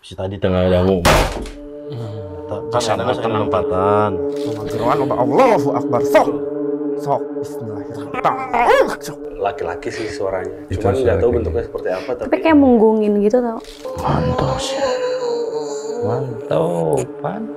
Si tadi tengah dangu. Kan ada penempatan. Geruan Allahu Akbar. Sok bismillahirrahmanirrahim. Laki-laki sih suaranya. Cuman nggak tahu bentuknya seperti apa Tapi kayak munggungin gitu tau. Mantap sih. Mantap, Pan.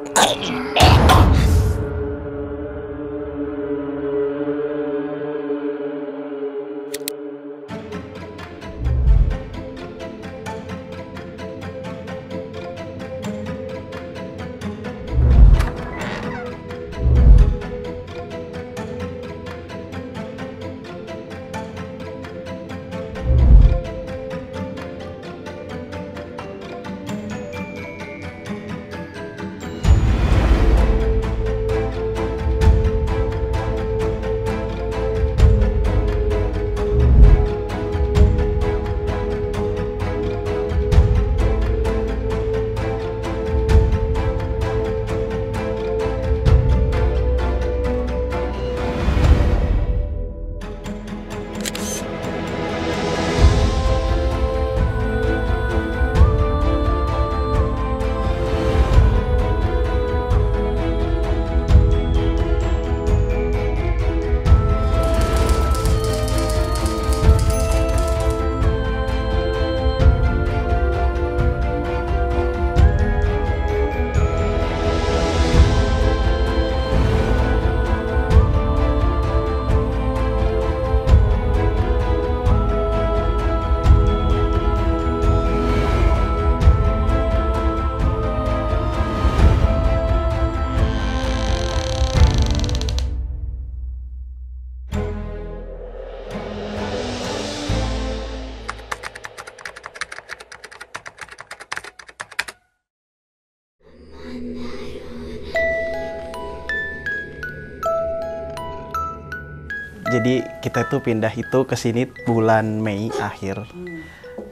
Jadi kita tuh pindah itu ke sini bulan Mei akhir.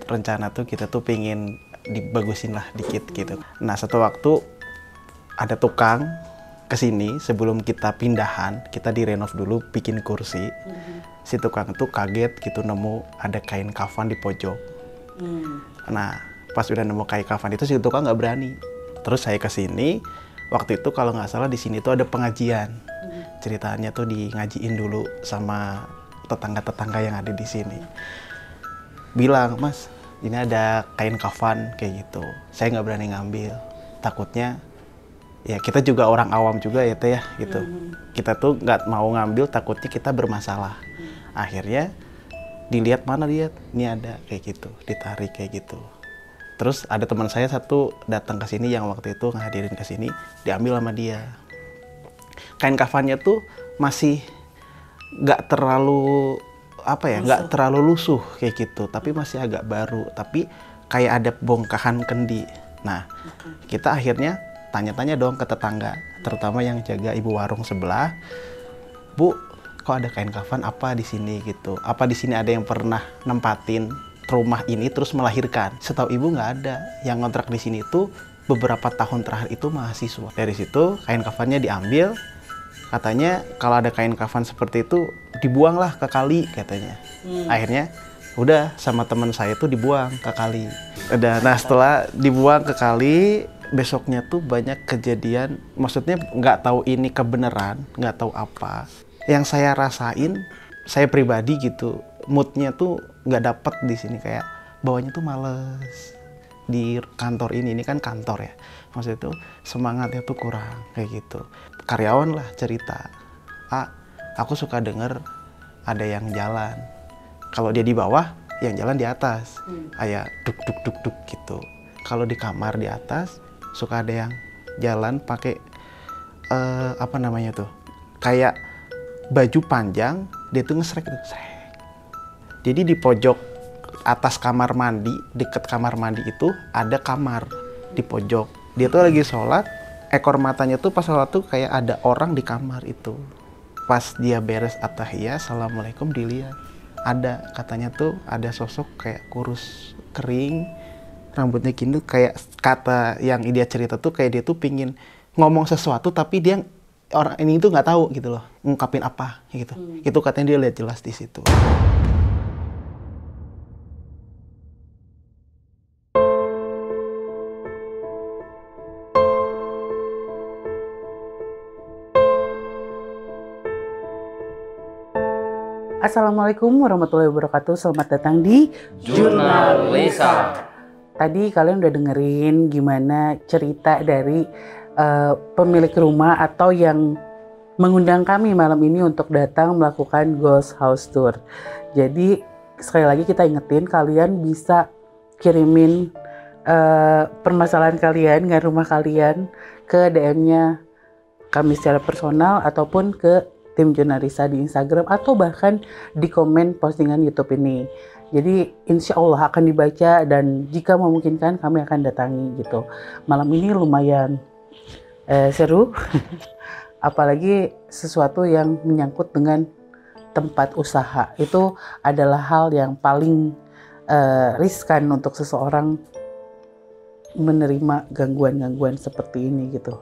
Rencana tuh kita tuh pengen dibagusin lah dikit gitu. Nah, satu waktu ada tukang ke sini sebelum kita pindahan, kita direnov dulu bikin kursi. Si tukang tuh kaget gitu nemu ada kain kafan di pojok. Nah, pas udah nemu kain kafan itu si tukang nggak berani. Terus saya ke sini, waktu itu kalau nggak salah di sini tuh ada pengajian. Ceritanya tuh di ngajiin dulu sama tetangga-tetangga yang ada di sini. Bilang, Mas, ini ada kain kafan kayak gitu. Saya nggak berani ngambil. Takutnya, ya kita juga orang awam juga ya Teh ya gitu. Kita tuh nggak mau ngambil, takutnya kita bermasalah. Akhirnya dilihat mana lihat, ini ada kayak gitu, ditarik kayak gitu. Terus ada teman saya satu datang ke sini yang waktu itu ngadirin ke sini, diambil sama dia. Kain kafannya tuh masih nggak terlalu apa ya, nggak terlalu lusuh kayak gitu, tapi masih agak baru, tapi kayak ada bongkahan kendi. Nah, kita akhirnya tanya-tanya dong ke tetangga, terutama yang jaga ibu warung sebelah, Bu, kok ada kain kafan apa di sini gitu? Apa di sini ada yang pernah nempatin rumah ini terus melahirkan? Setahu ibu nggak ada. Yang ngontrak di sini tuh beberapa tahun terakhir itu mahasiswa. Dari situ kain kafannya diambil. Katanya kalau ada kain kafan seperti itu dibuanglah ke kali katanya. Akhirnya udah sama teman saya tuh dibuang ke kali. Nah setelah dibuang ke kali, besoknya tuh banyak kejadian. Maksudnya nggak tahu ini kebenaran, nggak tahu apa. Yang saya rasain, saya pribadi gitu, moodnya tuh nggak dapet di sini, kayak bawahnya tuh males. Di kantor ini kan kantor ya, maksudnya tuh semangatnya tuh kurang kayak gitu. Karyawan lah cerita, aku suka denger ada yang jalan. Kalau dia di bawah, yang jalan di atas, kayak duk duk duk duk gitu. Kalau di kamar di atas, suka ada yang jalan pakai apa namanya tuh, kayak baju panjang, dia tuh ngesrek gitu. Jadi di pojok atas kamar mandi, deket kamar mandi itu ada kamar di pojok. Dia tuh lagi sholat, ekor matanya tuh pas sholat tuh kayak ada orang di kamar itu. Pas dia beres at-tahiyat, assalamualaikum, dilihat. Ada, katanya tuh ada sosok kayak kurus kering, rambutnya gini, kayak kata yang dia cerita tuh kayak dia tuh pingin ngomong sesuatu tapi dia orang ini tuh nggak tahu gitu loh, ngungkapin apa gitu. Itu katanya dia lihat jelas di situ. Assalamualaikum warahmatullahi wabarakatuh. Selamat datang di Jurnal Lisa. Tadi kalian udah dengerin gimana cerita dari pemilik rumah atau yang mengundang kami malam ini untuk datang melakukan Ghost House Tour. Jadi sekali lagi kita ingetin kalian bisa kirimin permasalahan kalian dengan rumah kalian ke DM-nya kami secara personal ataupun ke tim Jurnalisa di Instagram atau bahkan di komen postingan YouTube ini. Jadi insya Allah akan dibaca dan jika memungkinkan kami akan datangi gitu. Malam ini lumayan seru, apalagi sesuatu yang menyangkut dengan tempat usaha. Itu adalah hal yang paling riskan untuk seseorang menerima gangguan-gangguan seperti ini gitu.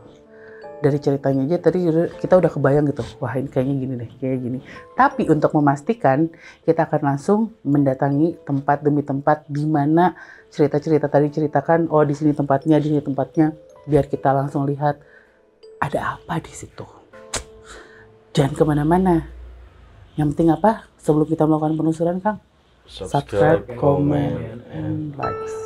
Dari ceritanya aja tadi kita udah kebayang gitu, wah ini kayaknya gini deh, kayak gini. Tapi untuk memastikan kita akan langsung mendatangi tempat demi tempat di mana cerita-cerita tadi ceritakan, oh di sini tempatnya, di sini tempatnya, biar kita langsung lihat ada apa di situ. Jangan kemana-mana. Yang penting apa? Sebelum kita melakukan penelusuran, Kang? Subscribe, comment, and likes.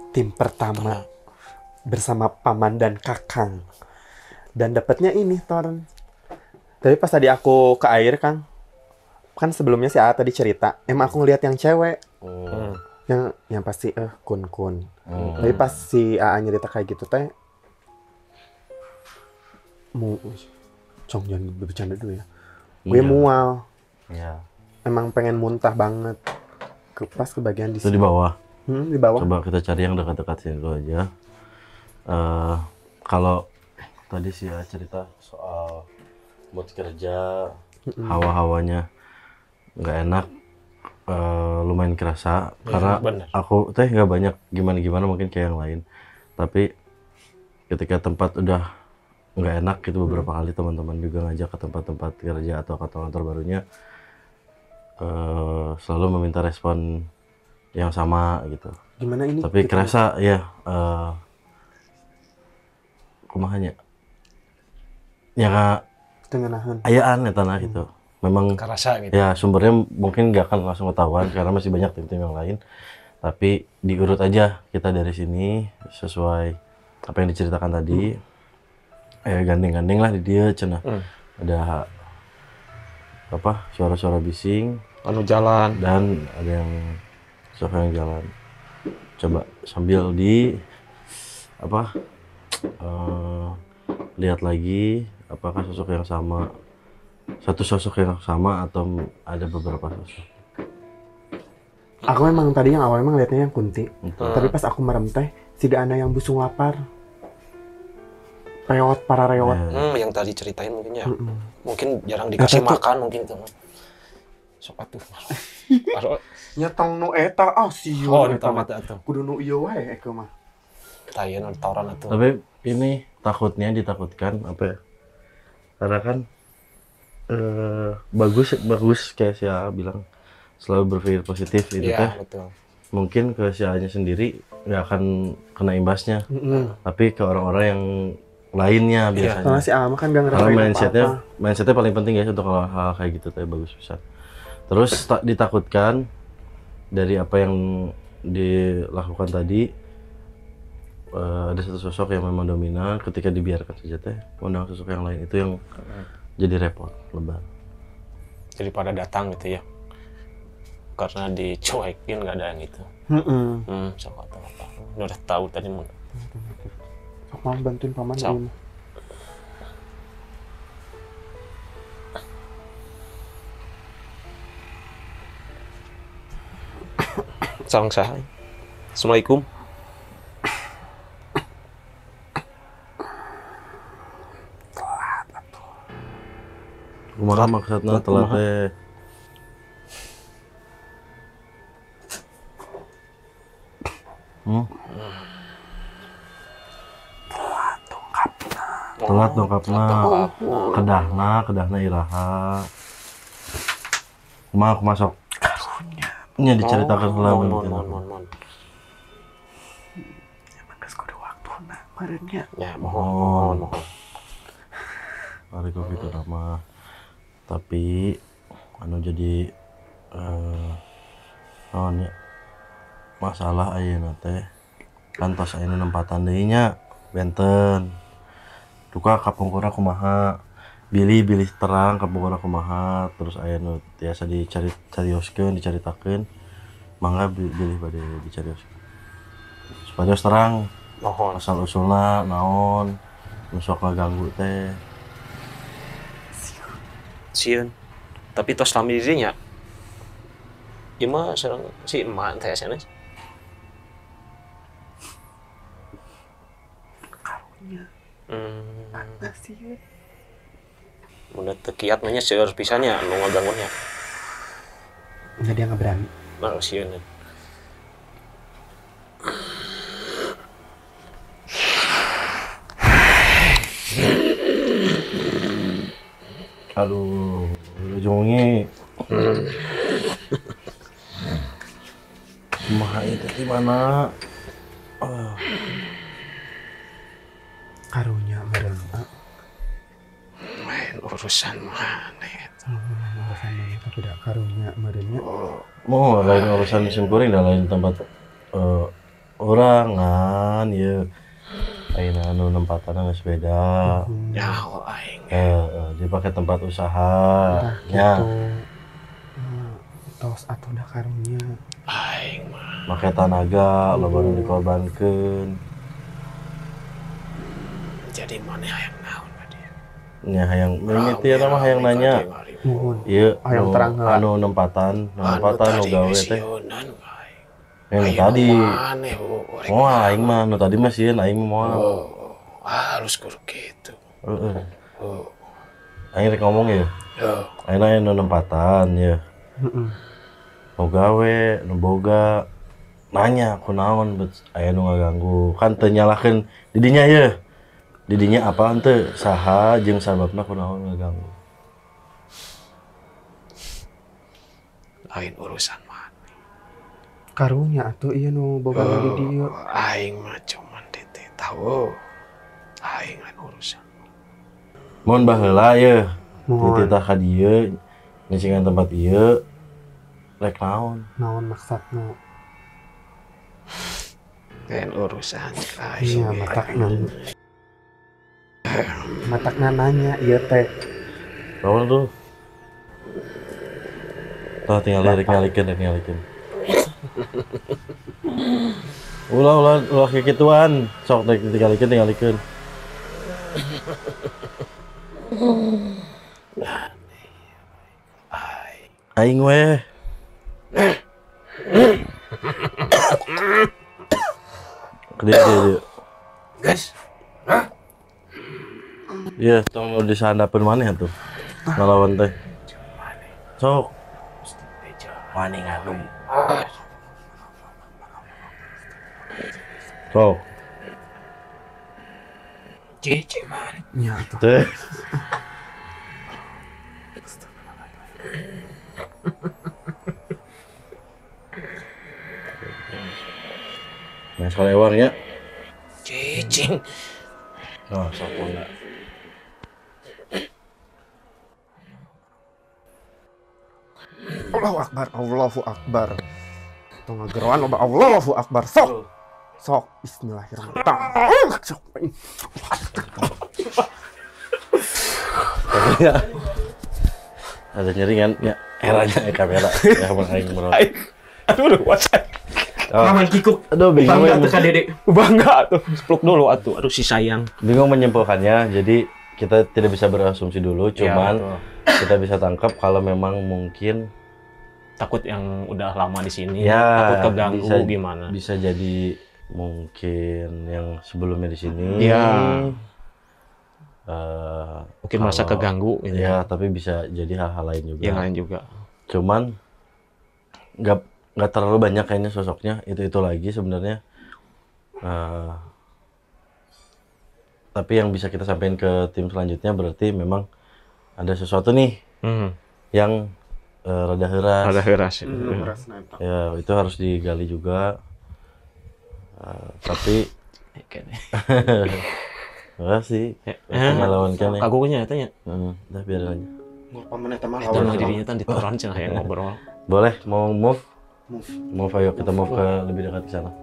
Tim pertama bersama paman dan kakang, dan dapatnya ini Torn. Tapi pas tadi aku ke air Kang, kan sebelumnya si A tadi cerita emang aku ngeliat yang cewek, yang pasti kun. Tapi pas si A nyerita kayak gitu teh, jangan bercanda dulu ya. Gue mual, emang pengen muntah banget. Pas ke bagian di Itu di bawah. Di bawah. Coba kita cari yang dekat-dekat sini dulu aja. Kalau tadi sih ya cerita soal mood kerja, hawa-hawanya nggak enak, lumayan kerasa. Karena aku teh nggak banyak gimana-gimana mungkin kayak yang lain. Tapi ketika tempat udah nggak enak gitu beberapa kali teman-teman juga ngajak ke tempat-tempat kerja atau kantor-kantor barunya, selalu meminta respon yang sama gitu. Gimana ini? Tapi kerasa ya kumahanya ya tengenahan ayaan ya tanah gitu. Memang Kerasa gitu. ya sumbernya mungkin nggak akan langsung ketahuan karena masih banyak tim-tim yang lain. Tapi diurut aja kita dari sini sesuai apa yang diceritakan tadi. Gandeng-gandeng lah di dia cenah. Ada apa suara-suara bising Anu jalan. dan ada yang sosok yang jalan. Coba sambil di apa lihat lagi apakah sosok yang sama, satu sosok yang sama atau ada beberapa sosok. Aku memang tadi yang awal emang liatnya yang Kunti. Tapi pas aku merem teh si Ana yang busung lapar. Para reot. Yang tadi ceritain mungkin ya. Mungkin jarang dikasih makan mungkin itu. Sok atuh. Nyetong nu eta sieu. Oh, eta mah atuh. Kudu nu ieu wae eke mah. Tayeun tawuran atuh. Tapi ini ditakutkan apa ya? Karena kan bagus kayak si A bilang selalu berpikir positif itu teh. Betul. Mungkin ke si A-nya sendiri nggak akan kena imbasnya. Tapi ke orang-orang yang lainnya biasanya. Karena si Alma kan gak Karena ngerasain apa-apa. mindsetnya paling penting guys untuk hal kayak gitu teh bagus bisa. Terus ditakutkan dari apa yang dilakukan tadi, ada satu sosok yang memang dominan. Ketika dibiarkan saja teh undang sosok yang lain itu yang jadi repot lebar. Daripada datang gitu ya. Karena dicuekin nggak ada yang itu. Sok atuh apa. Udah tahu tadi mau. Sok mau bantuin paman ini. Salam sah. Assalamualaikum. Kumaha maksudna telat teh? Telat dongkapna. Kedahna iraha. Kumaha sok. Nya diceritakan heula mun. Marenya. Ya mohon. Hari kok gitu nama. Tapi anu jadi naon ya masalah ayeuna teh kan tos ayeuna nempatan deui nya benten duka kapungkurna kumaha bilih terang kapungkurna kumaha terus ayeuna tiasa dicarioskeun dicaritakeun mangga bilih bade dicarioskeun supaya terang Mohon. asal usulna naon nu sok ngaganggu teh Sieun. Tapi tos lami dirinya. Ieu mah sareng si emak teh sana. Ada sih. Mun teu kiat mah nya seueur pisannya anu ngaganggunya. Enggak dia nggak berani. Nah, sieun. aduh ujungnya kumaha itu gimana Karunya meureun. Main urusan mana eta. Urusan mana tapi udah karunya meureunnya. mau lain urusan mesin kuring dan lain tempat orangan ya ayeuna anu nempatanna geus beda Ya aing. dipakai tempat usaha Nya. nya Tos atuh udah karunya. Aing mah. make tanaga loba nu dikorbankeun Jadi mana yang naon tadi? nya hayang mimiti mah hayang nanya Nuhun. ieu Hayang terang heula. anu nempatan nu gawe teh yang tadi Oh, aing mah nu tadi mah sieun aing mah harus kudu gitu. heeh aing rek ngomong ya Yo, ayeuna aya nu nempatan ya Heeh. nu gawe nu boga nanya kunaon aya nu ngaganggu kan teu nyalahkeun didinya ye didinya apa teu saha jeung sababna kunaon ngaganggu lain urusan mah. Karunya atuh ieu nu boga di dieu. Aing mah cuman titih tahu. Aing lain urusan. mun baheula ye Mohon. tititah ka dieu nyicingan tempat ieu rek naon Naon maksudna? Lain urusan Iya, lain. matakna nanya ieu teh. naon tuh tah tinggal rek ngalikeun ulah kikituan sok rek tinggalikeun aing weh dia Guys, iya tong nu disandapeun maneh tuh ngalawan teh sok maneh ngadu sok cici mana? Nya atuh. teh nah solewarnya Cicing. oh sapuna Allahu Akbar, Allahu Akbar. Tong ngageroan loba Allahu Akbar. Sok. Sok bismillahirrahmanirrahim. Sok. ya ada nyeringan ya eranya kamera ya bang aing menurut Aduh, WhatsApp. Maman kikuk. aduh bingung Bangga tuh Kak Dede. Bangga tuh. Peluk dulu atuh. Aduh si sayang. bingung menyimpulkannya jadi kita tidak bisa berasumsi dulu cuman kita bisa tangkap kalau memang mungkin Takut yang udah lama di sini. ya Takut keganggu bisa, gimana. bisa jadi mungkin yang sebelumnya di sini Iya. Mungkin kalau- merasa keganggu gitu. ya tapi bisa jadi hal-hal lain juga Yang lain juga. cuman nggak terlalu banyak kayaknya sosoknya itu lagi sebenarnya. Tapi yang bisa kita sampaikan ke tim selanjutnya berarti memang ada sesuatu nih yang rada heras. Ada heras. Ya itu harus digali juga. Tapi kayaknya. Enggak sih. Pengalaman kan ya. Kagunya tanya. Udah biar aja. Paman eta mah Itu mah dirinya kan ditoran cenah yang ngobrol. Boleh, mau move? Move, ayo kita move ke lebih dekat ke sana.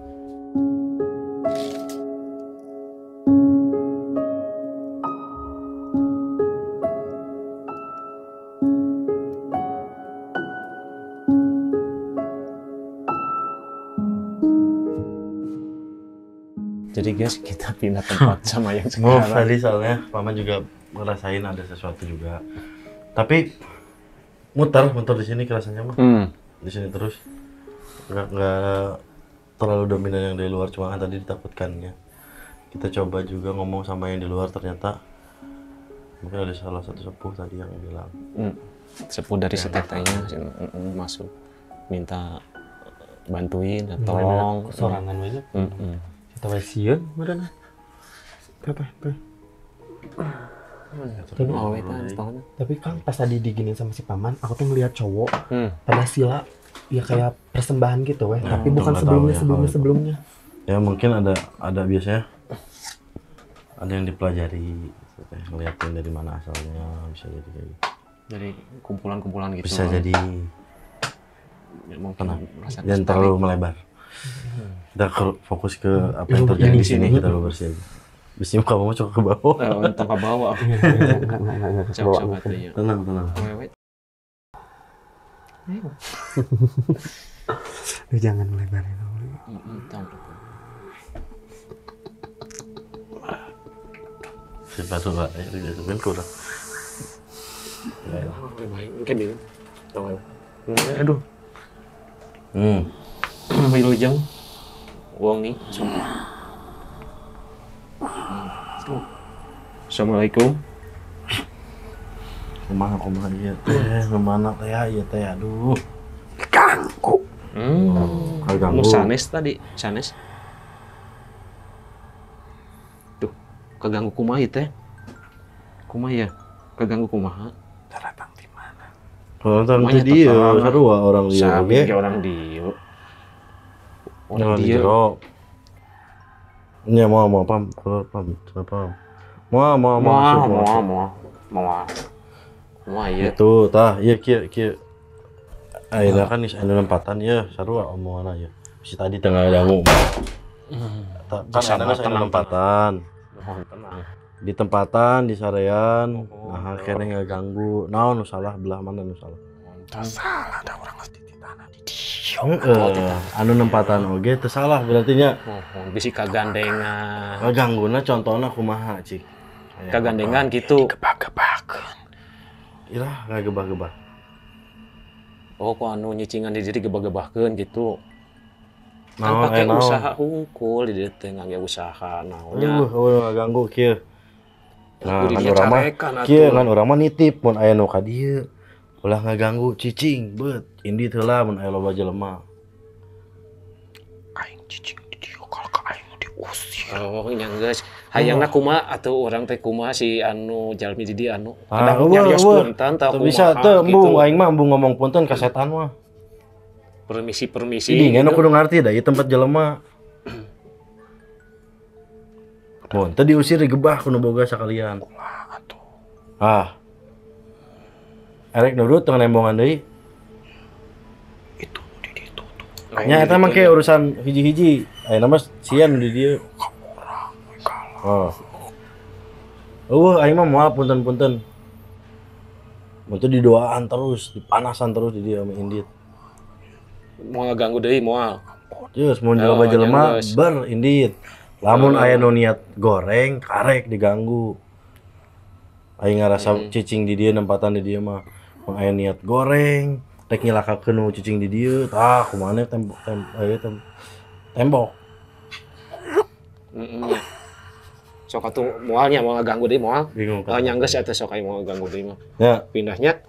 Jadi guys, kita pindah tempat sama yang Move sekarang. tadi soalnya paman juga ngerasain ada sesuatu juga. Tapi muter di sini kerasanya mah. Di sini terus. Nggak terlalu dominan yang dari luar, cuma kan tadi ditakutkannya. Kita coba juga ngomong sama yang di luar, ternyata mungkin ada salah satu sepuh tadi yang bilang. Sepuh dari setetanya masuk minta bantuin atau tolong sorangan aja. Kita sieun meureun. Tapi Kang pas tadi diginin sama si paman, aku tuh ngeliat cowok pada sila ya kayak persembahan gitu weh, tapi bukan sebelumnya. Ya mungkin ada biasanya ada yang dipelajari, ngeliatin dari mana asalnya, bisa jadi kayak gitu. Dari kumpulan-kumpulan gitu. Bisa jadi. Mungkin jangan terlalu melebar. Kita fokus ke apa yang terjadi di sini, kita bersih aja. Bisa kamu coba ke bawah. Untuk ke bawah. Enggak. Tenang. Jangan melebarin. Sepatu lah, ya sudah kurang. Mungkin dia. Aduh. Wilujeng. Uang nih. Assalamualaikum. Kumaha ieu teh, kemana teh ieu teh, aduh. Ganggu. Kaganggu. Sanes tadi, sanes. Tuh, kaganggu kumaha ieu teh? Kumaha ya? Kaganggu kumaha? Datang di mana? Kalau datang di dia, sarua orang dia oge. Orang dia. Orang dia. Nya mau pam. Mau iya. Itu tah, ieu kieu. Ayeuna kan geus anu nempatan ieu, sarua omonganna ieu. Si tadi tengah dangu. Kan ada nempatan. Tenang. Di tempatan, di sarean, nah kene ngaganggu. Naon nu salah, belah mana nu salah? Salah, ada orang mesti di tanah di dia. Anu nempatan oge teu salah berarti nya. Bisi kagandengan. Ngagangguna contohna kumaha, Cik? Kagandengan gitu. Gebak-gebakeun. Irah ngagebah-gebah. Oh, kok anu nyicingan di diri gebah-gebahkeun gitu. Kan Naon pakai naon? usaha hungkul di dieu teh ngage usaha naonnya. Ngaganggu kieu. Nah, Kudu kan dia urang mah carekan atuh. kieu kan urang mah nitip mun aya nu ka dieu. Ulah ngaganggu cicing, beut. Indi teh lah mun aya loba jelema. Aing cicing di dia kalau ka aing diusir. Oh, nya geus. Hayangna kumaha atuh urang teh kumaha si anu jalmi di dieu anu. Ah, nyarios punten tah teu kumaha. bisa teu embung gitu. aing mah embung ngomong punten ka setan mah. Permisi. Ini anu kudu ngarti da ieu tempat jelema. Mun teu diusir digebah kudu boga sakalian. Ah. Erek nurut teu nembongan deui. Itu di ditu tuh. Nya eta mah ke urusan hiji-hiji. Ayeuna mah sieun di dieu. Oh. Aing mah moal punten-punten. Mun teu didoaan terus, dipanasan terus di dieu sama Indit. Moal ganggu deui moal. Terus mun jelema ber Indit. Lamun aya nu niat goreng, karek diganggu. Aing ngarasa cicing di dieu nempatan di dieu mah. Mun aya niat goreng, rek ngilakakeun nu cicing di dieu, tah kumaha tembok. Nya. Sok atuh moalnya moal ganggu deui moal. Bingung Oh nya geus atuh sok aya moal ganggu deui mah. Ya, Pindahnya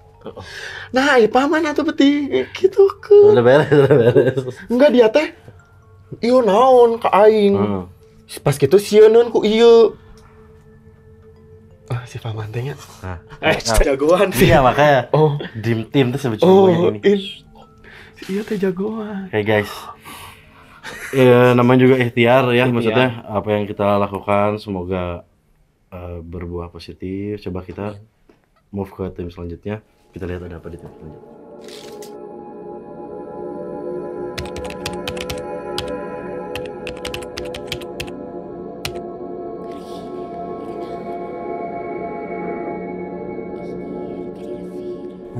Nah, ieu paman atuh beti gitu ke. udah beres. Enggak dia teh. Ieu naon ka aing. Pas kitu sieunun ku ieu. Si paman teh nya. Jagoan sih. Iya makanya. Oh, Dream team tuh sebetulnya ini. Iya teh jagoan. Oke guys. Ya namanya juga ikhtiar ya, maksudnya apa yang kita lakukan semoga berbuah positif. Coba kita move ke tim selanjutnya. Kita lihat ada apa di tim selanjutnya.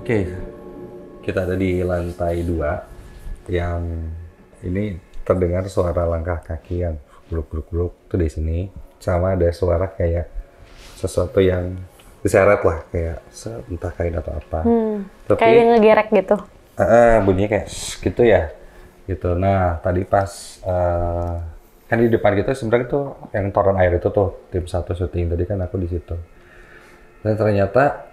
Oke, kita ada di lantai 2 yang ini terdengar suara langkah kaki yang gluk-gluk-gluk tuh di sini, sama ada suara kayak sesuatu yang diseret lah, kayak entah kain atau apa. Tapi Kayak dia ngegerek gitu. bunyinya kayak gitu ya, gitu. Nah tadi pas kan di depan kita sebenarnya tuh yang toren air itu tuh tim 1 syuting, tadi kan aku di situ. Dan ternyata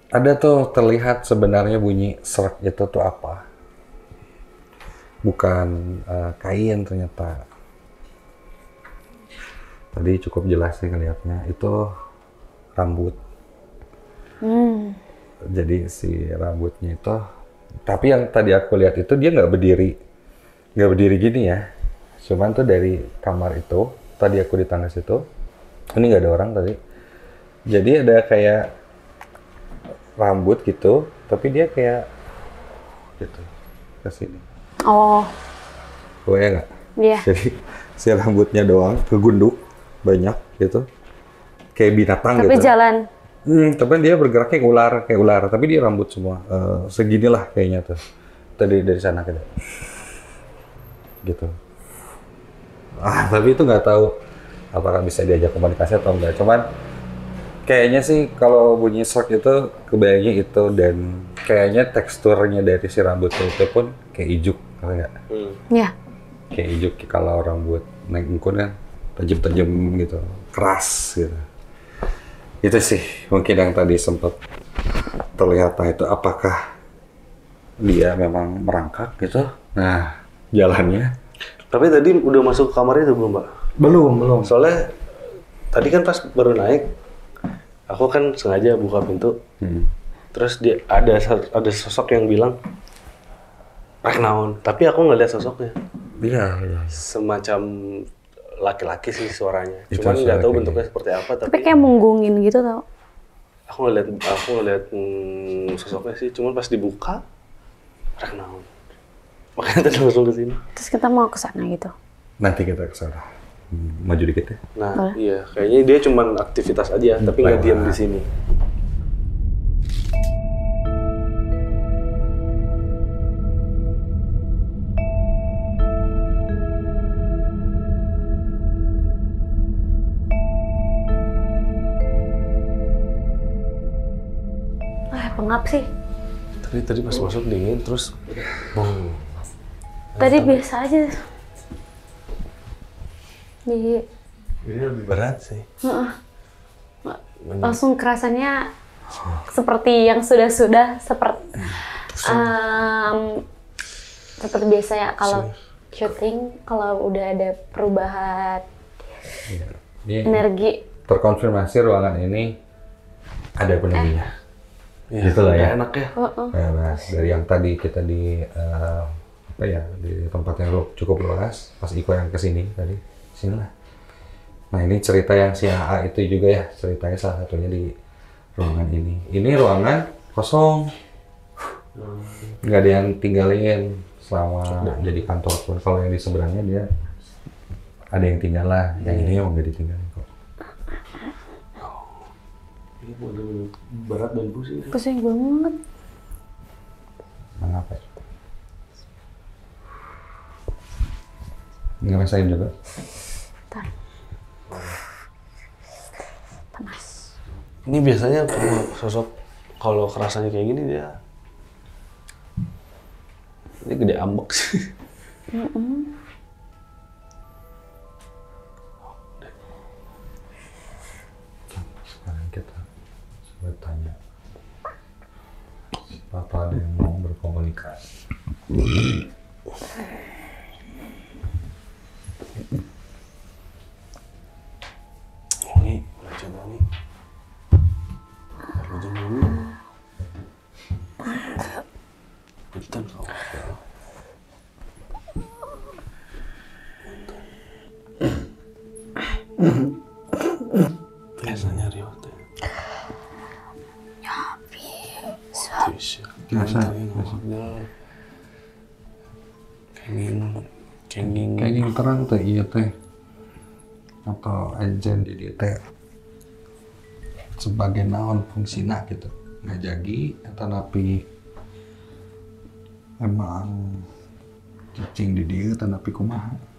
ada tuh terlihat sebenarnya bunyi serak itu tuh apa? Bukan kain ternyata. Tadi cukup jelas sih ngelihatnya, itu rambut. Jadi si rambutnya itu, tapi yang tadi aku lihat itu dia nggak berdiri gini ya. Cuman tuh dari kamar itu, tadi aku di tangga situ, ini nggak ada orang tadi. Jadi ada kayak rambut gitu, tapi dia kayak gitu ke sini. Oh, Ya nggak? iya. Jadi si rambutnya doang kegunduk banyak gitu, kayak binatang Tapi gitu. jalan. Tapi dia bergerak kayak ular, tapi dia rambut semua seginilah kayaknya tuh. Tadi dari sana gitu. Tapi itu nggak tahu apakah bisa diajak komunikasi atau enggak. Cuman kayaknya sih kalau bunyi shock itu kebayangnya itu, dan kayaknya teksturnya dari si rambutnya itu pun kayak ijuk, kayak Iya. kayak ijuk kalau rambut naik ungkun kan tajam-tajam gitu, keras gitu. Itu sih mungkin yang tadi sempat terlihat. Nah itu apakah dia memang merangkak gitu? Nah jalannya. Tapi tadi udah masuk ke kamar itu belum, Mbak? Belum. Soalnya tadi kan pas baru naik, aku kan sengaja buka pintu. Terus dia ada sosok yang bilang rek naon, tapi aku nggak lihat sosoknya. Iya. Semacam laki-laki sih suaranya. Itu Cuman nggak tahu suara bentuknya seperti apa, Tapi kayak munggungin gitu tau. aku ngeliat sosoknya sih. Cuman pas dibuka rek naon. Makanya tadi langsung ke sini. Terus kita mau ke sana gitu. Nanti kita ke sana. Maju dikit ya. Nah, iya, kayaknya dia cuman aktivitas aja, tapi nggak diam di sini. Pengap sih. Tadi pas masuk dingin, terus bong. Tadi biasa aja. Di Ini lebih berat sih. langsung kerasanya seperti yang sudah seperti biasa ya kalau syuting, kalau udah ada perubahan energi. Terkonfirmasi ruangan ini ada penunggunya. Gitu lah ya. Enak ya. Nah, dari yang tadi kita di di tempat yang cukup luas, pas Iko yang kesini tadi, sinilah. Nah ini cerita yang si AA itu juga ya, ceritanya salah satunya di ruangan ini. Ini ruangan kosong, nggak ada yang tinggalin selama jadi kantor pun. Kalau yang di seberangnya dia ada yang tinggal lah, yang ini emang nggak ditinggalin kok. Ini bener-bener berat dan pusing. Pusing banget. Mengapa? Nggak rasain juga? Bentar. Panas. Ini biasanya kalau sosok kalau kerasannya kayak gini dia ini gede ambek sih. Sekarang kita coba tanya, apa ada yang mau berkomunikasi? Ini udah coba nih. Ujung dulu. Punten kau. Biasanya Rio teh. Ya bisa. Biasa. Kenging terang teh iya teh. Atau enjen di dieu teh sebagai naon fungsina gitu. Ngajagi eta napi emang cicing di dieu teh napi kumaha.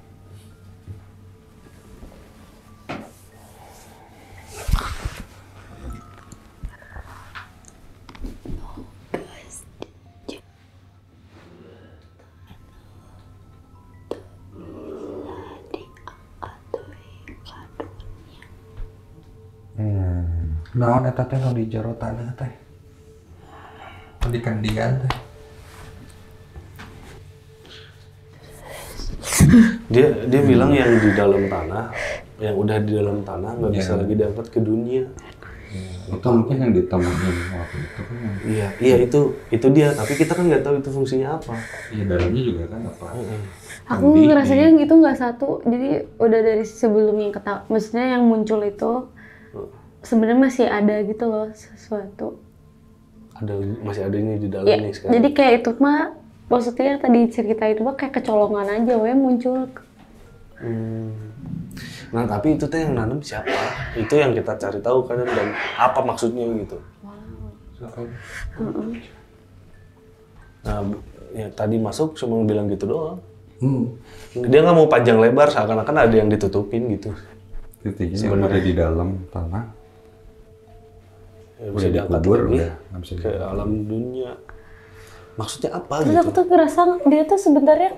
Naon eta teh nu di jero tanah teh? Di kendian teh. Dia bilang yang di dalam tanah, yang udah di dalam tanah nggak bisa lagi diangkat ke dunia. Itu mungkin yang ditemuin waktu itu kan. Iya itu dia. Tapi kita kan nggak tahu itu fungsinya apa. Iya dalamnya juga kan apa? Aku ngerasanya gitu nggak satu. Jadi udah dari sebelumnya maksudnya yang muncul itu sebenarnya masih ada gitu loh sesuatu. Masih ada ini di dalam nih sekarang. Jadi kayak itu mah maksudnya tadi cerita itu mah kayak kecolongan aja muncul. Nah tapi itu teh yang nanam siapa? Itu yang kita cari tahu kan dan apa maksudnya gitu. Nah ya tadi masuk cuma bilang gitu doang. Dia nggak mau panjang lebar seakan-akan ada yang ditutupin gitu. Titiknya yang ada di dalam tanah. Ya, bisa diangkat lagi ke alam dunia. Maksudnya apa terus gitu? Aku tuh ngerasa dia tuh sebenarnya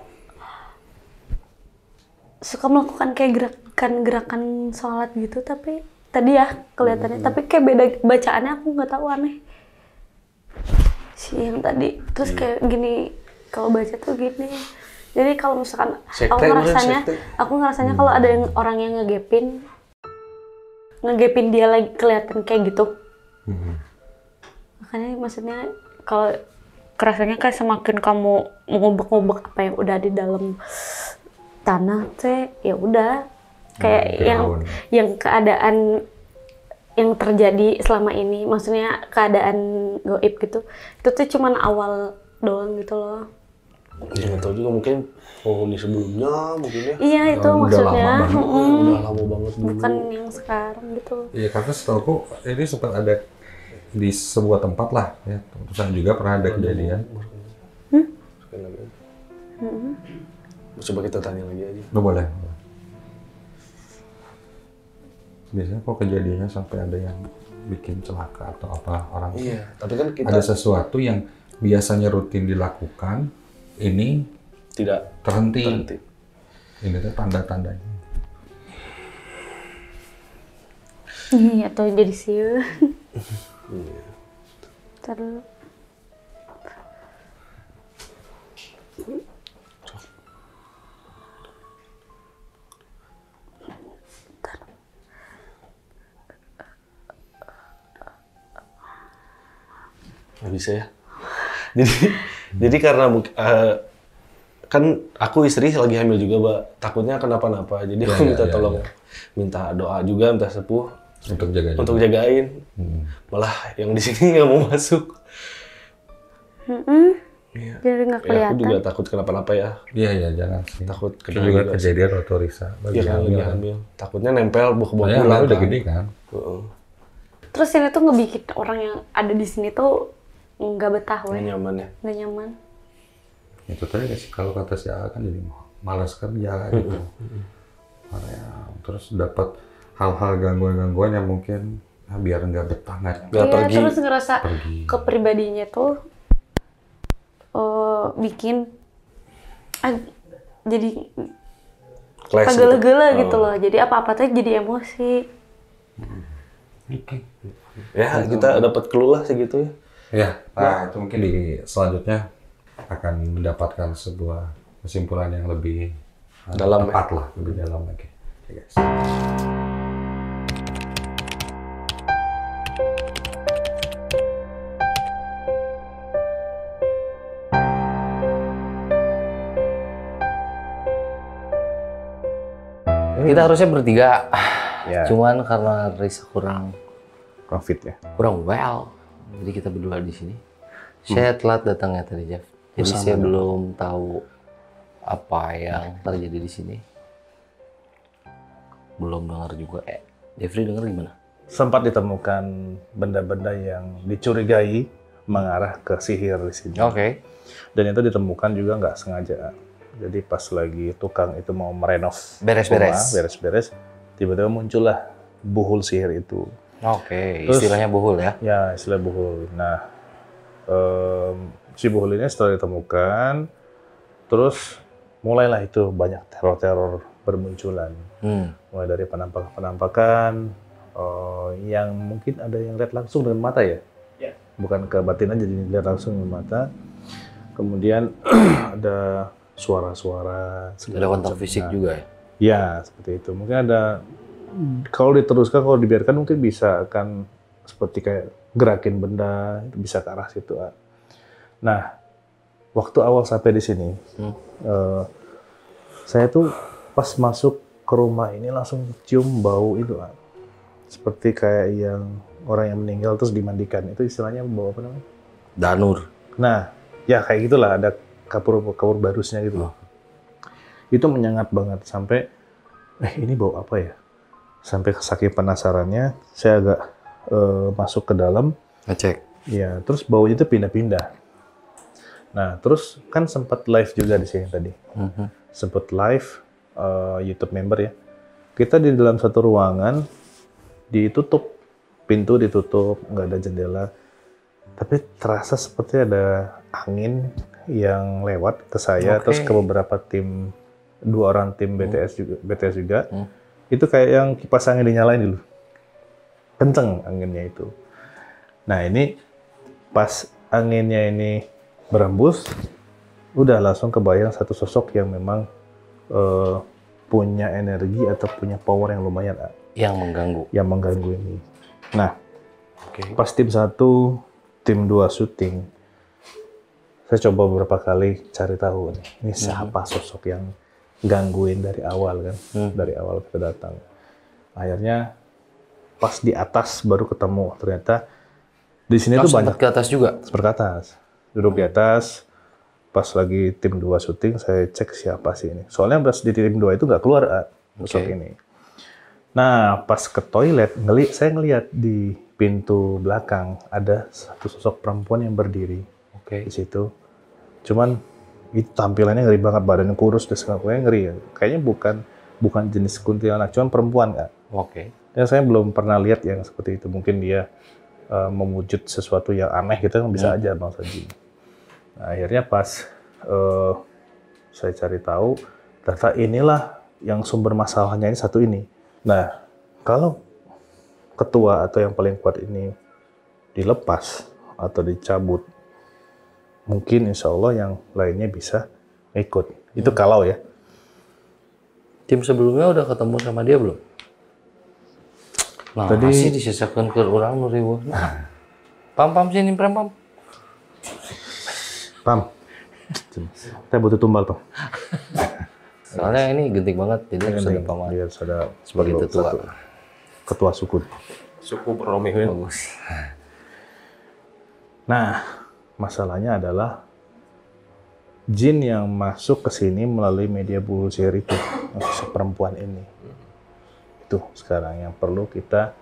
suka melakukan kayak gerakan sholat gitu, tapi tadi ya kelihatannya, tapi kayak beda bacaannya, aku nggak tahu, aneh si yang tadi. Terus kayak gini, kalau baca tuh gini. Jadi kalau misalkan aku ngerasanya kalau ada yang orang yang ngegepin dia lagi kelihatan kayak gitu. Makanya maksudnya kalau kerasanya kayak semakin kamu ngubek-ngubek apa yang udah di dalam tanah teh, ya udah kayak yang keadaan yang terjadi selama ini, maksudnya keadaan gaib gitu, itu tuh cuman awal doang gitu loh. Ya nggak tahu juga, mungkin penghuni sebelumnya mungkin ya. Iya itu maksudnya. Udah lama banget dulu. Bukan yang sekarang gitu. Iya karena setahu ini sempat ada di sebuah tempat lah ya, terus juga pernah ada kejadian. Coba kita tanya lagi aja. Boleh. Biasanya kok kejadiannya sampai ada yang bikin celaka atau apa orang. Iya, tapi kan kita ada sesuatu yang biasanya rutin dilakukan, ini tidak terhenti. Ini tuh tanda-tandanya. Iya, atau jadi siu. Terus nggak bisa ya. Jadi karena kan aku istri lagi hamil juga, Mbak. Takutnya kenapa-napa. Jadi aku minta tolong, minta doa juga, minta sepuh untuk jagain. Malah yang di sini nggak mau masuk. Iya. Jadi nggak kelihatan. Ya, aku juga takut kenapa-napa ya. Iya jangan sih. Takut kena juga kejadian otorisa. Iya kan lagi hamil. Takutnya nempel bawa pulang. Udah gede kan. Terus ini tuh ngebikin orang yang ada di sini tuh nggak betah, nggak nyaman ya. Nggak nyaman. Itu tadi kalau kata si A kan jadi malas kerja gitu. Terus dapat hal-hal gangguan-gangguan yang mungkin biar nggak betah, nggak pergi. Terus ngerasa kepribadiannya tuh bikin jadi pegel-gele gitu loh. Jadi apa-apa tuh jadi emosi. Ya kita dapat clue lah segitu ya. Ya, nah itu mungkin di selanjutnya akan mendapatkan sebuah kesimpulan yang lebih dalam tepat lah, lebih dalam lagi. Oke, guys. Kita harusnya bertiga Ya. Cuman karena Risa kurang Fit ya. kurang well, jadi kita berdua di sini. Saya telat datangnya tadi, Jeff. Jadi saya belum tahu apa yang terjadi di sini. Belum dengar juga. Jeffrey dengar gimana? Sempat ditemukan benda-benda yang dicurigai mengarah ke sihir di sini. Oke. Dan itu ditemukan juga nggak sengaja. Jadi pas lagi tukang itu mau merenov beres-beres, tiba-tiba muncullah buhul sihir itu. Oke, istilahnya buhul ya? Ya, istilah buhul. Nah, si buhul ini setelah ditemukan, terus mulailah itu banyak teror-teror bermunculan. Mulai dari penampakan-penampakan, yang mungkin ada yang lihat langsung dengan mata ya? Bukan ke batin aja, jadi lihat langsung dengan mata. Kemudian ada suara-suara. Ada kontak fisik juga ya? Ya, seperti itu. Mungkin ada, kalau diteruskan, kalau dibiarkan mungkin bisa akan seperti kayak gerakin benda, itu bisa ke arah situ. Nah, waktu awal sampai di sini, saya tuh pas masuk ke rumah ini langsung cium bau itu, seperti kayak yang orang yang meninggal terus dimandikan. Itu istilahnya bau apa namanya? Danur. Nah, ya kayak gitulah, ada kapur barusnya gitu loh. Itu menyengat banget sampai ini bau apa ya? Sampai saking penasarannya saya agak masuk ke dalam ngecek. Ya, terus baunya itu pindah-pindah. Nah, terus kan sempat live juga di sini tadi. Sempat live YouTube member ya. Kita di dalam satu ruangan ditutup, pintu ditutup, nggak ada jendela. Tapi terasa seperti ada angin yang lewat ke saya, terus ke beberapa tim, 2 orang tim BTS juga. Itu kayak yang kipas angin dinyalain dulu. Kenceng anginnya itu. Nah ini pas anginnya ini berembus, udah langsung kebayang satu sosok yang memang punya energi atau punya power yang lumayan. Yang mengganggu. Yang mengganggu ini. Nah, pas tim 1, tim 2 syuting, saya coba beberapa kali cari tahu nih, ini siapa sosok yang gangguin dari awal kan, dari awal kita datang. Akhirnya pas di atas baru ketemu, ternyata di sini tuh banyak ke atas juga. Sempat ke atas, duduk di atas. Pas lagi tim 2 syuting, saya cek siapa sih ini. Soalnya pas di tim 2 itu nggak keluar sosok ini. Nah, pas ke toilet, saya ngelihat di pintu belakang ada satu sosok perempuan yang berdiri di situ. Cuman itu tampilannya ngeri banget, badannya kurus dan segala ngeri. Kayaknya bukan jenis kuntilanak, cuman perempuan kan. Dan saya belum pernah lihat yang seperti itu. Mungkin dia mewujud sesuatu yang aneh gitu kan, bisa aja Bang Saji. Nah, akhirnya pas saya cari tahu, ternyata inilah yang sumber masalahnya ini satu ini. Nah, kalau ketua atau yang paling kuat ini dilepas atau dicabut, mungkin insya Allah yang lainnya bisa ikut. Itu kalau ya. Tim sebelumnya udah ketemu sama dia belum? Nah, tadi masih disisakan ke orang nuriwu. Pam sini pam. Pam. Kita butuh tumbal, Pam. Soalnya ini genting banget, jadi harus ada paman. Dia ada sebagai ketua suku. Suku Romeo. Nah, masalahnya adalah jin yang masuk ke sini melalui media buhul sihir itu, si perempuan ini. Itu sekarang yang perlu kita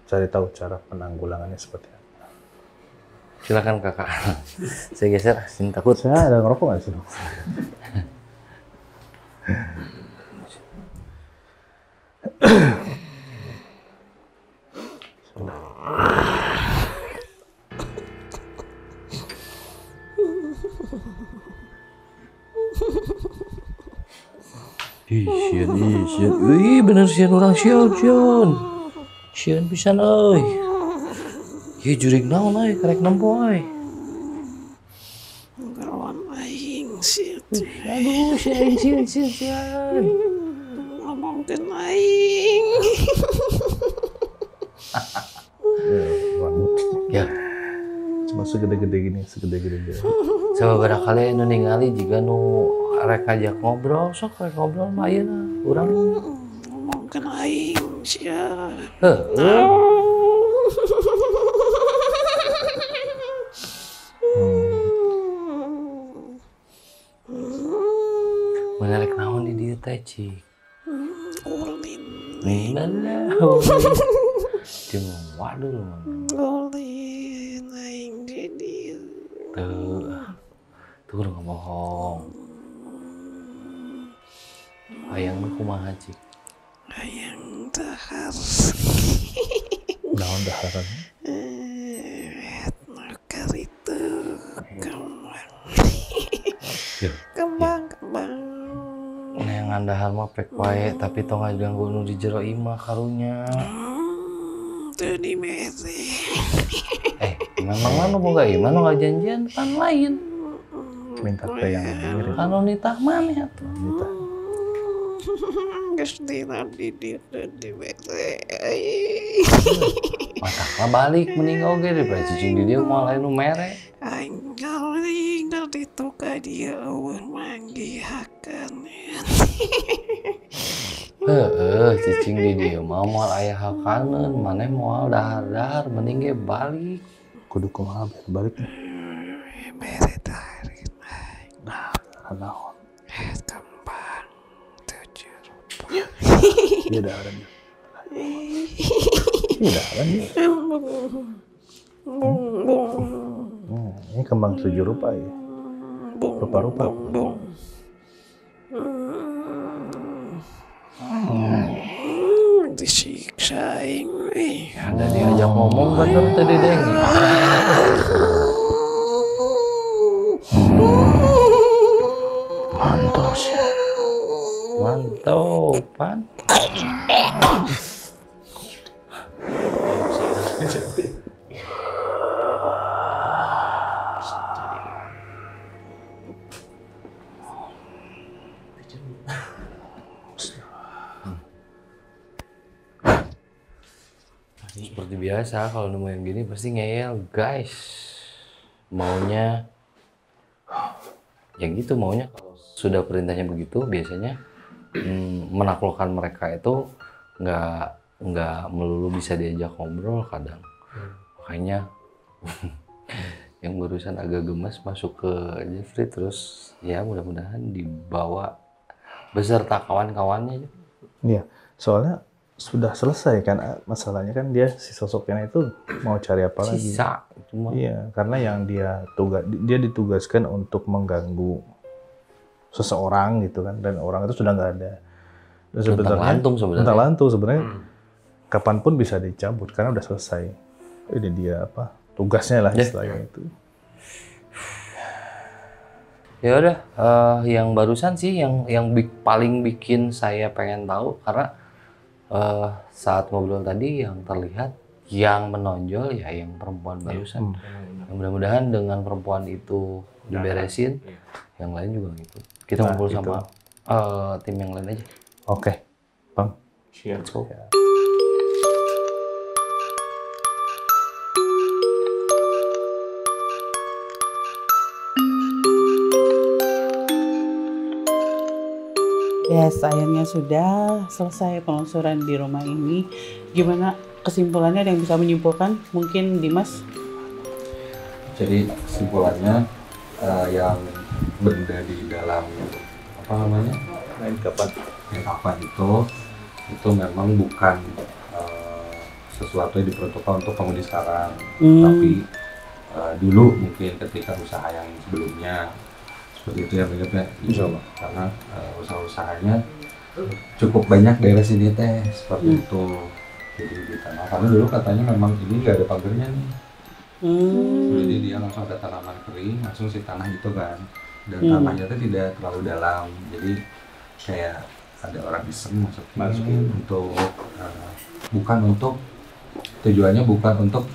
cari tahu cara penanggulangannya seperti apa. Silakan kakak. Saya geser, sini takut. Saya ada ngerokok nggak sih? Sian. Wih, bener sian orang sian. Sian pisan euy. Ieu jurig naon euy, karek nempo euy. Ngarawan aing sian. Aduh, sian. Ngomongkeun aing. Ya. Cuma segede-gede gini, segede-gede. Sababaraha kali nu ningali jiga nu rek ngajak ngobrol, sok rek ngobrol mah ayeuna urang ngomongkeun siap. Menarik naon di dieu teh cik. Ulin. Nih mana? Cuma waduh. Ulin aing di dieu. Tuh udah ngomong. Hayang nu kumaha cik? Hayang dahar. Naon daharan? Nakar itu kembang. Yang ngandahar mah pek wae, tapi tong ngaganggu nu di jero imah karunya. Teu dimere. Memang mana boga imah nu ngajanjian kan lain. Minta teh yang mirip. Kalau nitah maneh atuh. Nitah. Geus dina di dieu teu dimere. Matakna balik mending oge daripada cicing di dieu moal lain nu mere. Aing tinggal di tuka dia eueun manggihakeun. Cicing di dieu mah moal aya hakaneun, maneh moal dahar-dahar mending ge balik. Kudu kumaha biar balik. Mere dahar. Nah, naon? Kembang 7 rupa. Iya daharan. Iya daharan ya. Ini kembang 7 rupa ya. Rupa-rupa. Disiksa aing. Ada diajak ngomong bener tadi deng. Mantopan. Seperti biasa kalau nemuin gini pasti ngeyel guys. Maunya yang gitu, maunya kalau sudah perintahnya begitu biasanya menaklukkan mereka itu nggak melulu bisa diajak ngobrol kadang. Makanya yang barusan agak gemes masuk ke Jeffrey, terus ya mudah-mudahan dibawa beserta kawan-kawannya. Iya, soalnya sudah selesai kan masalahnya kan, dia si sosoknya itu mau cari apa lagi? Sisa cuma. Iya, karena yang dia ditugaskan untuk mengganggu seseorang gitu kan, dan orang itu sudah nggak ada. Dan sebenarnya tentang lantung sebenarnya kapanpun bisa dicabut karena udah selesai. Ini dia apa tugasnya lah istilahnya itu. Ya udah, yang barusan sih yang paling bikin saya pengen tahu karena saat ngobrol tadi yang terlihat yang menonjol ya yang perempuan barusan. Yang mudah-mudahan dengan perempuan itu diberesin, yang lain juga gitu. Kita ngobrol sama tim yang lain aja. Oke, Bang. Let's go. Yes, akhirnya sudah selesai penelusuran di rumah ini. Gimana kesimpulannya, ada yang bisa menyimpulkan? Mungkin Dimas? Jadi kesimpulannya yang benda di dalam apa namanya main kapan itu memang bukan sesuatu yang diperuntukkan untuk penghuni sekarang, tapi dulu mungkin ketika usaha yang sebelumnya seperti itu ya benar karena usaha-usahanya cukup banyak daerah sini teh seperti itu. Jadi di tanah karena dulu katanya memang ini nggak ada pagernya nih. Jadi dia langsung ada tanaman kering, langsung si tanah itu kan, dan tanahnya itu tidak terlalu dalam, jadi kayak ada orang iseng masukin untuk bukan untuk tujuannya bukan untuk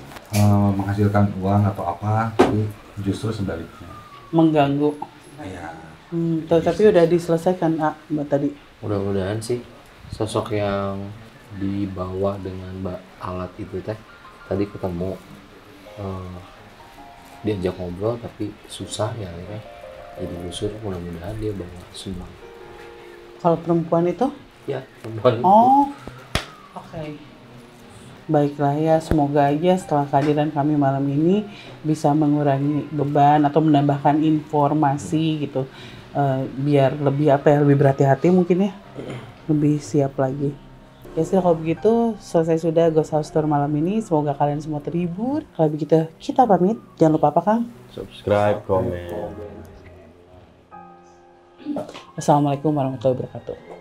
menghasilkan uang atau apa, tapi justru sebaliknya mengganggu. Ya. Tapi udah diselesaikan Mbak tadi. Mudah-mudahan sih sosok yang dibawa dengan alat itu teh tadi ketemu. Diajak ngobrol tapi susah ya akhirnya jadi busur. Mudah-mudahan dia bawa semua. Kalau perempuan itu? Ya perempuan. Oh, oke. Baiklah ya, semoga aja setelah kehadiran kami malam ini bisa mengurangi beban atau menambahkan informasi gitu, biar lebih lebih berhati-hati mungkin ya, lebih siap lagi. Ya sudah, kalau begitu selesai sudah Ghost House Tour malam ini. Semoga kalian semua terhibur. Kalau begitu kita pamit. Jangan lupa apa, Kang? Subscribe, komen. Assalamualaikum warahmatullahi wabarakatuh.